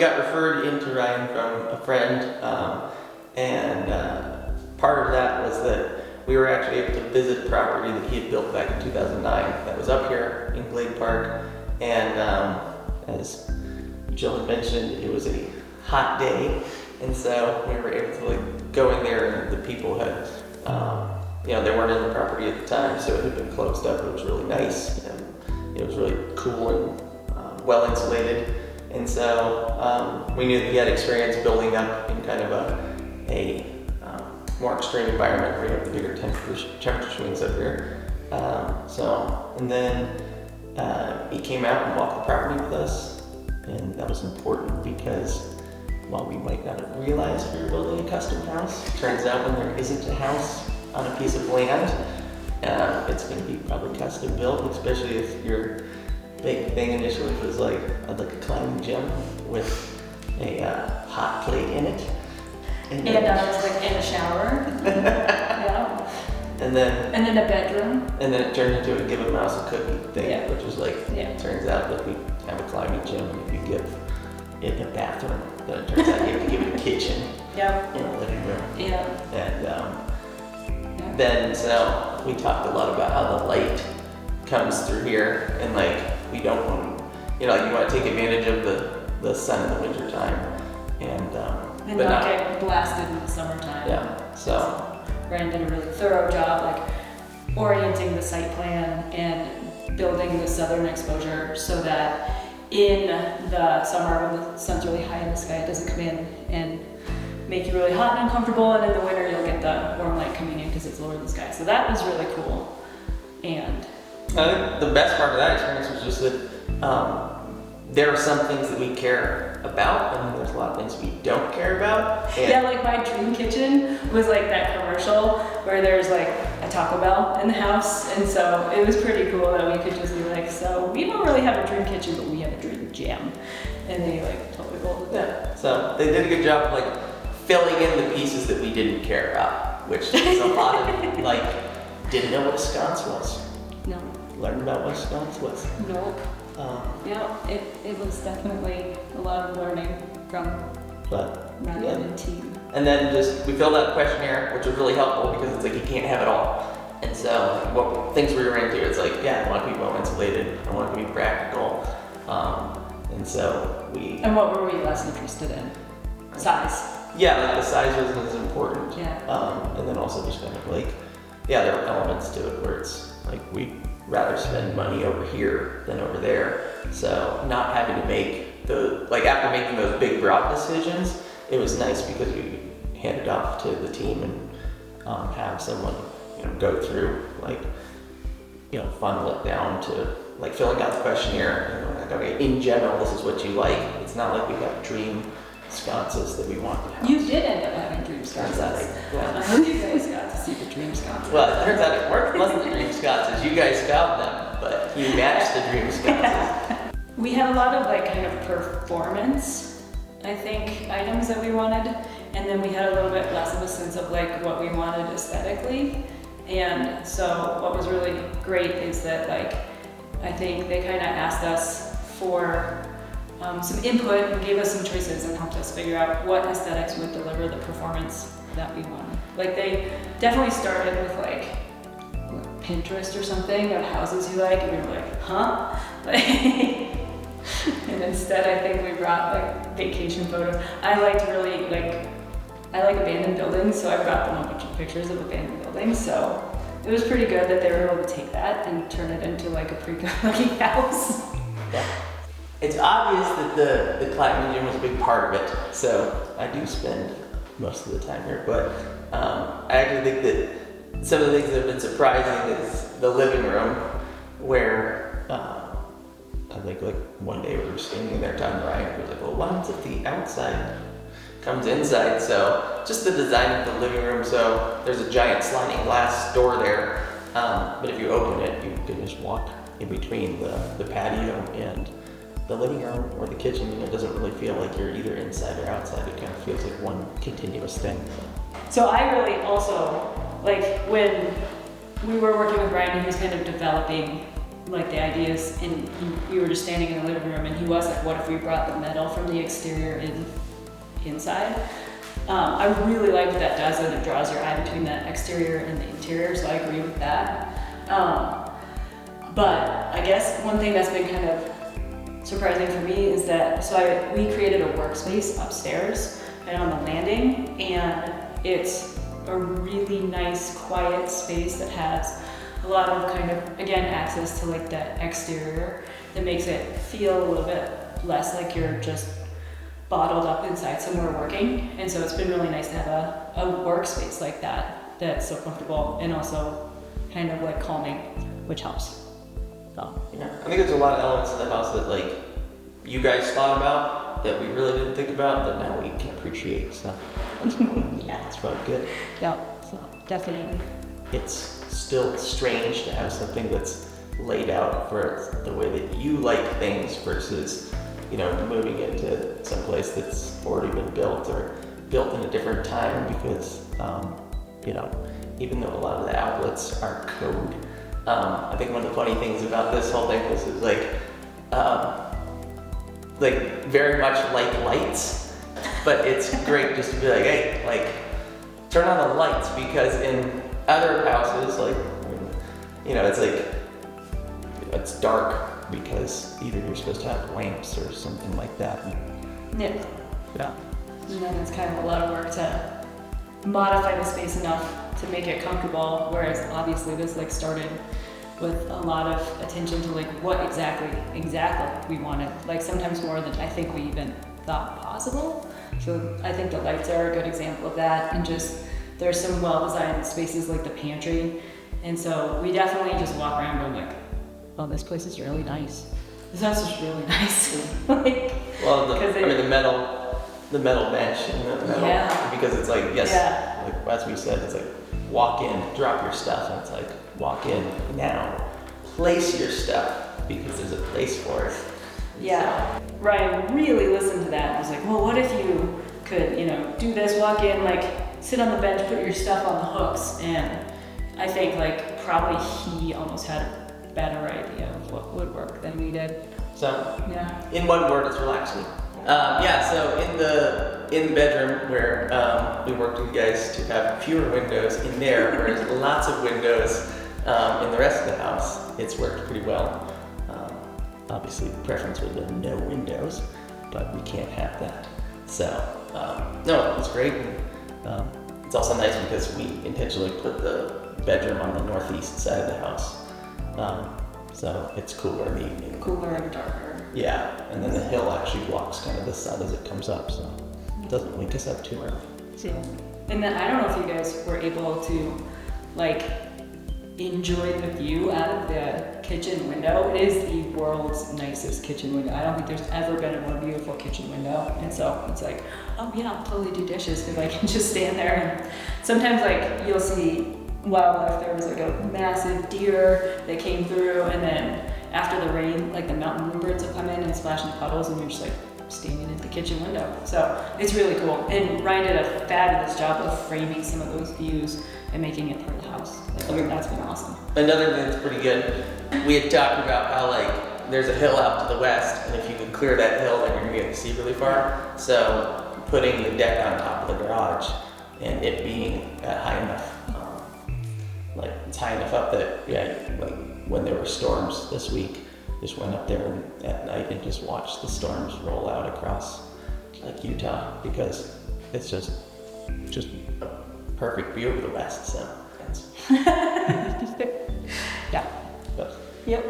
got referred into Ryan from a friend, and part of that was that we were actually able to visit a property that he had built back in 2009 that was up here in Glade Park. And as Jill had mentioned, it was a hot day, and so we were able to like go in there, and the people had, they weren't in the property at the time, so it had been closed up. It was really nice, and it was really cool and well insulated. And so we knew that he had experience building up in kind of a more extreme environment where you have the bigger temperature swings up here. And then he came out and walked the property with us, and that was important because while we might not have realized we were building a custom house, it turns out when there isn't a house on a piece of land, it's going to be probably custom built, especially if your big thing initially was like a climbing gym with a hot plate in it. And I was like in a shower. Yeah. And then a bedroom. And then it turned into a give a mouse a cookie thing, which was like, turns out that we have a climbing gym, and if you give it a bathroom, then it turns out you have to give it a kitchen in a living room. Yeah. And then so we talked a lot about how the light comes through here, and like we don't want, you want to take advantage of the sun in the winter time, and but not get blasted in the summertime. Yeah. So Ryan did a really thorough job, like orienting the site plan and building the southern exposure so that in the summer when the sun's really high in the sky, it doesn't come in and make you really hot and uncomfortable, and in the winter you'll get the warm light coming in because it's lower in the sky. So that was really cool. And I think the best part of that experience was just that there are some things that we care about, and then there's a lot of things we don't care about. Yeah, like my dream kitchen was like that commercial where there's like a Taco Bell in the house, and so it was pretty cool that we could just be like, so we don't really have a dream kitchen, but we have a dream gym, and they like totally rolled with that. Yeah, so they did a good job of like filling in the pieces that we didn't care about, which is a lot of like, didn't know what a sconce was. No. Learned about what a sconce was. Nope. Yeah, it was definitely a lot of learning from Ryan and team. And then we filled out a questionnaire, which was really helpful because it's like you can't have it all. And so what things we were into, it's like, I want to be well insulated, I want to be practical. And so And what were we less interested in? Size. Yeah, like the size wasn't as important. Yeah. And then also just kind of like, there were elements to it where it's like we'd rather spend money over here than over there. So not having to make after making those big broad decisions, it was nice because you hand it off to the team and have someone go through funnel it down to like filling out the questionnaire. Like, okay, in general, this is what you like. It's not like we have dream sconces that we want to have. You did end up having dream sconces. I hope you guys got to see the dream sconces. Well, it turns out it wasn't the dream sconces. You guys found them, but you matched the dream sconces. We had a lot of like kind of performance, I think, items that we wanted, and then we had a little bit less of a sense of like what we wanted aesthetically. And so what was really great is that I think they kind of asked us for some input and gave us some choices and helped us figure out what aesthetics would deliver the performance that we wanted. Like they definitely started with like Pinterest or something of houses you like, and we were like, huh? And instead I think we brought like vacation photos. I like abandoned buildings, so I brought them a bunch of pictures of abandoned buildings. So it was pretty good that they were able to take that and turn it into like a pretty good looking house. Yeah. It's obvious that the climbing gym was a big part of it, so I do spend most of the time here, but I actually think that some of the things that have been surprising is the living room, where I think like one day we were standing there talking to Ryan, he was like, well, what happens if the outside comes inside? So just the design of the living room, so there's a giant sliding glass door there, but if you open it, you can just walk in between the patio and the living room or the kitchen, and it doesn't really feel like you're either inside or outside. It kind of feels like one continuous thing. So I really also, like when we were working with Brian, he was kind of developing like the ideas, and we were just standing in the living room, and he was like, what if we brought the metal from the exterior inside? I really like what that does, and it draws your eye between the exterior and the interior, so I agree with that. But I guess one thing that's been kind of surprising for me is that, we created a workspace upstairs and on the landing, and it's a really nice, quiet space that has a lot of kind of, again, access to like that exterior that makes it feel a little bit less like you're just bottled up inside somewhere working. And so it's been really nice to have a workspace like that that's so comfortable and also kind of like calming, which helps. So Yeah, I think there's a lot of elements of the house that like you guys thought about that we really didn't think about that now we can appreciate. So that's probably, Yeah. that's probably good. yeah, so definitely. It's still strange to have something that's laid out for the way that you like things versus, you know, moving into some place that's already been built or built in a different time because, you know, even though a lot of the outlets are code, I think one of the funny things about this whole thing was like very much like lights, but it's great just to be like, hey, like turn on the lights, because in other houses, like, you know, it's like, it's dark because either you're supposed to have lamps or something like that. Yeah. Yeah. And then it's kind of a lot of work to modify the space enough to make it comfortable, whereas obviously this like started with a lot of attention to like what exactly we wanted, like sometimes more than I think we even thought possible. So I think the lights are a good example of that, and just there's some well-designed spaces like the pantry, and so we definitely just walk around going like, oh, this place is really nice. This house is really nice. Like, Well, the metal bench and the metal, Yeah. because it's like, yes, Yeah. like as we said, it's like walk in, drop your stuff, and it's like walk in now, place your stuff because there's a place for it. yeah, Ryan really listened to that and was like, well, what if you could, you know, do this, walk in, like sit on the bench, put your stuff on the hooks, and I think like probably he almost had a better idea of what would work than we did. So, Yeah. in one word, it's relaxing. Yeah, so in the bedroom where we worked with you guys to have fewer windows in there, whereas lots of windows in the rest of the house, it's worked pretty well. Obviously, the preference would have been no windows, but we can't have that. So, no, it's great. And, it's also nice because we intentionally put the bedroom on the northeast side of the house. So it's cooler in the evening. Cooler and darker. Yeah, and then the hill actually blocks kind of the sun as it comes up, so it doesn't wake us up too early. So, and then I don't know if you guys were able to like enjoy the view out of the kitchen window. It is the world's nicest kitchen window. I don't think there's ever been a more beautiful kitchen window. And so it's like, oh yeah, I'll totally do dishes because I can just stand there. And sometimes like you'll see wildlife. There was like a massive deer that came through, and then after the rain, like the mountain bluebirds will come in and splash in puddles, and you're just like standing at the kitchen window. So it's really cool. And Ryan did a fabulous job of framing some of those views and making it part of the house. Like, I mean, that's been awesome. Another thing that's pretty good, we had talked about how like there's a hill out to the west, and if you could clear that hill, then you're gonna be able to see really far. So putting the deck on top of the garage and it being high enough, like it's high enough up that, yeah, like when there were storms this week, just went up there at night and just watched the storms roll out across like Utah, because it's just a perfect view of the west. So that's Yeah. but Yep.